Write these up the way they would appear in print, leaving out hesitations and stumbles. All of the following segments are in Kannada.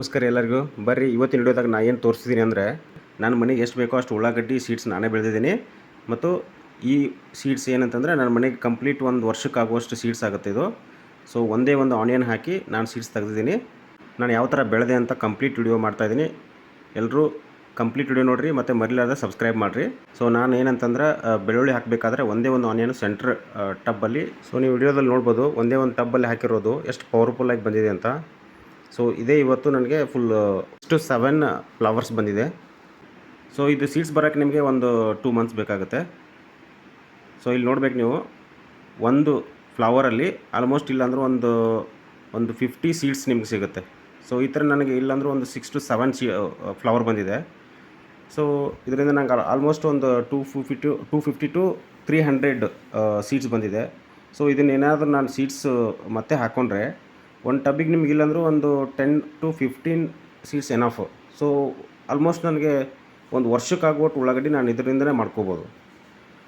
ನಮಸ್ಕಾರ ಎಲ್ಲರಿಗೂ. ಬರ್ರಿ ಇವತ್ತಿನ ವಿಡಿಯೋದಾಗ ನಾನು ಏನು ತೋರಿಸ್ತಿದ್ದೀನಿ ಅಂದರೆ, ನನ್ನ ಮನೆಗೆ ಎಷ್ಟು ಬೇಕೋ ಅಷ್ಟು ಉಳ್ಳಾಗಡ್ಡಿ ಸೀಡ್ಸ್ ನಾನೇ ಬೆಳೆದಿದ್ದೀನಿ. ಮತ್ತು ಈ ಸೀಡ್ಸ್ ಏನಂತಂದರೆ ನನ್ನ ಮನೆಗೆ ಕಂಪ್ಲೀಟ್ ಒಂದು ವರ್ಷಕ್ಕಾಗುವಷ್ಟು ಸೀಡ್ಸ್ ಆಗುತ್ತೆ ಇದು. ಸೊ ಒಂದೇ ಒಂದು ಆನಿಯನ್ ಹಾಕಿ ನಾನು ಸೀಡ್ಸ್ ತೆಗೆದಿದ್ದೀನಿ. ನಾನು ಯಾವ ಥರ ಬೆಳೆದೆ ಅಂತ ಕಂಪ್ಲೀಟ್ ವಿಡಿಯೋ ಮಾಡ್ತಾಯಿದ್ದೀನಿ. ಎಲ್ಲರೂ ಕಂಪ್ಲೀಟ್ ವಿಡಿಯೋ ನೋಡಿರಿ ಮತ್ತು ಮರಿಲಾರ್ದೆ ಸಬ್ಸ್ಕ್ರೈಬ್ ಮಾಡಿರಿ. ಸೊ ನಾನು ಏನಂತಂದ್ರೆ ಬೆಳ್ಳುಳ್ಳಿ ಹಾಕಬೇಕಾದ್ರೆ ಒಂದೇ ಒಂದು ಆನಿಯನ್ ಸೆಂಟ್ರ್ ಟಬ್ಬಲ್ಲಿ, ಸೊ ನೀವು ವಿಡಿಯೋದಲ್ಲಿ ನೋಡ್ಬೋದು ಒಂದೇ ಒಂದು ಟಬ್ಬಲ್ಲಿ ಹಾಕಿರೋದು ಎಷ್ಟು ಪವರ್ಫುಲ್ಲಾಗಿ ಬಂದಿದೆ ಅಂತ. ಸೊ ಇದೇ ಇವತ್ತು ನನಗೆ ಫುಲ್ 7 ಫ್ಲವರ್ಸ್ ಬಂದಿದೆ. ಸೊ ಇದು ಸೀಡ್ಸ್ ಬರೋಕ್ಕೆ ನಿಮಗೆ ಒಂದು 2 ಮಂತ್ಸ್ ಬೇಕಾಗುತ್ತೆ. ಸೊ ಇಲ್ಲಿ ನೋಡ್ಬೇಕು ನೀವು, ಒಂದು ಫ್ಲವರಲ್ಲಿ ಆಲ್ಮೋಸ್ಟ್ ಇಲ್ಲಾಂದ್ರೂ ಒಂದು 50 ಸೀಡ್ಸ್ ನಿಮ್ಗೆ ಸಿಗುತ್ತೆ. ಸೊ ಈ ಥರ ನನಗೆ ಇಲ್ಲಾಂದ್ರೂ ಒಂದು 6 to 7 ಫ್ಲವರ್ ಬಂದಿದೆ. ಸೊ ಇದರಿಂದ ನಂಗೆ ಆಲ್ಮೋಸ್ಟ್ ಒಂದು 250 to 300 ಸೀಡ್ಸ್ ಬಂದಿದೆ. ಸೊ ಇದನ್ನೇನಾದರೂ ನಾನು ಸೀಡ್ಸ್ ಮತ್ತೆ ಹಾಕ್ಕೊಂಡ್ರೆ ಒಂದು ಟಬ್ಬಿಗೆ ನಿಮ್ಗೆ ಇಲ್ಲಾಂದ್ರೂ ಒಂದು 10 to 15 seeds enough. So almost ನನಗೆ ಒಂದು ವರ್ಷಕ್ಕಾಗುವಷ್ಟು ಉಳ್ಳಾಗಡ್ಡಿ ನಾನು ಇದರಿಂದನೇ ಮಾಡ್ಕೋಬೋದು.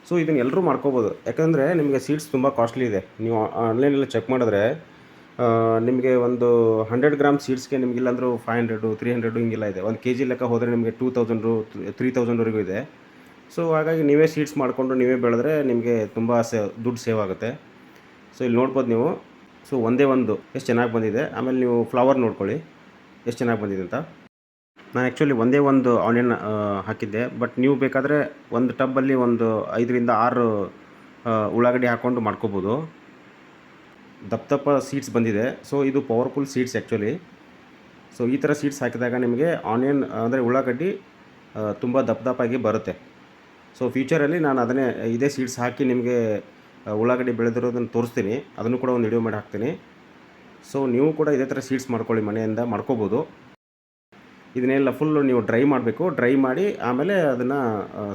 ಸೊ ಇದನ್ನು ಎಲ್ಲರೂ ಮಾಡ್ಕೋಬೋದು, ಯಾಕಂದರೆ ನಿಮಗೆ ಸೀಡ್ಸ್ ತುಂಬ ಕಾಸ್ಟ್ಲಿ ಇದೆ. ನೀವು ಆನ್ಲೈನಲ್ಲಿ ಚೆಕ್ ಮಾಡಿದ್ರೆ ನಿಮಗೆ ಒಂದು 100 ಗ್ರಾಮ್ ಸೀಡ್ಸ್ಗೆ ನಿಮ್ಗೆ ಇಲ್ಲಾಂದ್ರೂ 500 300 ಹಿಂಗೆಲ್ಲ ಇದೆ. ಒಂದು ಕೆ ಜಿ ಲೆಕ್ಕ ಹೋದರೆ ನಿಮಗೆ 2000 3000ವರೆಗೂ ಇದೆ. ಸೊ ಹಾಗಾಗಿ ನೀವೇ ಸೀಡ್ಸ್ ಮಾಡಿಕೊಂಡು ನೀವೇ ಬೆಳೆದ್ರೆ ನಿಮಗೆ ತುಂಬ ದುಡ್ಡು ಸೇವ್ ಆಗುತ್ತೆ. ಸೊ ಇಲ್ಲಿ ನೋಡ್ಬೋದು ನೀವು. ಸೊ ಒಂದೇ ಒಂದು ಎಷ್ಟು ಚೆನ್ನಾಗಿ ಬಂದಿದೆ. ಆಮೇಲೆ ನೀವು ಫ್ಲವರ್ ನೋಡ್ಕೊಳ್ಳಿ ಎಷ್ಟು ಚೆನ್ನಾಗಿ ಬಂದಿದೆ ಅಂತ. ನಾನು ಆ್ಯಕ್ಚುಲಿ ಒಂದೇ ಒಂದು ಆನಿಯನ್ ಹಾಕಿದ್ದೆ, ಬಟ್ ನೀವು ಬೇಕಾದರೆ ಒಂದು ಟಬ್ಬಲ್ಲಿ ಒಂದು 5 ರಿಂದ 6 ಉಳ್ಳಾಗಡ್ಡಿ ಹಾಕ್ಕೊಂಡು ಮಾಡ್ಕೋಬೋದು. ದಪ್ಪ ಸೀಡ್ಸ್ ಬಂದಿದೆ. ಸೊ ಇದು ಪವರ್ಫುಲ್ ಸೀಡ್ಸ್ ಆ್ಯಕ್ಚುಲಿ. ಸೊ ಈ ಥರ ಸೀಡ್ಸ್ ಹಾಕಿದಾಗ ನಿಮಗೆ ಆನಿಯನ್ ಅಂದರೆ ಉಳ್ಳಾಗಡ್ಡಿ ತುಂಬ ದಪ್ಪಾಗಿ ಬರುತ್ತೆ. ಸೊ ಫ್ಯೂಚರಲ್ಲಿ ನಾನು ಅದನ್ನೇ ಇದೇ ಸೀಡ್ಸ್ ಹಾಕಿ ನಿಮಗೆ ಉಳ್ಳಾಗಡ್ಡಿ ಬೆಳೆದಿರೋದನ್ನು ತೋರಿಸ್ತೀನಿ. ಅದನ್ನು ಕೂಡ ಒಂದು ವಿಡಿಯೋ ಮಾಡಿ ಹಾಕ್ತೀನಿ. ಸೊ ನೀವು ಕೂಡ ಇದೇ ಥರ ಸೀಡ್ಸ್ ಮಾಡ್ಕೊಳ್ಳಿ, ಮನೆಯಿಂದ ಮಾಡ್ಕೋಬೋದು. ಇದನ್ನೆಲ್ಲ ಫುಲ್ಲು ನೀವು ಡ್ರೈ ಮಾಡಬೇಕು. ಡ್ರೈ ಮಾಡಿ ಆಮೇಲೆ ಅದನ್ನು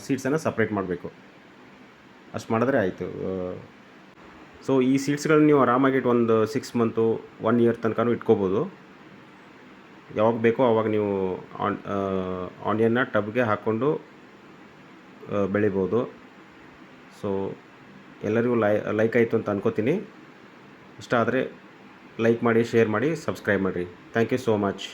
ಸೀಡ್ಸನ್ನು ಸಪ್ರೇಟ್ ಮಾಡಬೇಕು. ಅಷ್ಟು ಮಾಡಿದ್ರೆ ಆಯಿತು. ಸೊ ಈ ಸೀಡ್ಸ್ಗಳನ್ನ ನೀವು ಆರಾಮಾಗಿ ಒಂದು 6 ಮಂತು 1 ಇಯರ್ ತನಕನೂ ಇಟ್ಕೋಬೋದು. ಯಾವಾಗ ಬೇಕೋ ಆವಾಗ ನೀವು ಆನಿಯನ್ನ ಟಬ್ಗೆ ಹಾಕ್ಕೊಂಡು ಬೆಳಿಬೋದು. ಸೊ ಎಲ್ಲರಿಗೂ ಲೈಕ್ ಆಯಿತು ಅಂತ ಅನ್ಕೋತೀನಿ. ಇಷ್ಟ ಆದರೆ ಲೈಕ್ ಮಾಡಿ, ಶೇರ್ ಮಾಡಿ, ಸಬ್ಸ್ಕ್ರೈಬ್ ಮಾಡಿರಿ. Thank you so much.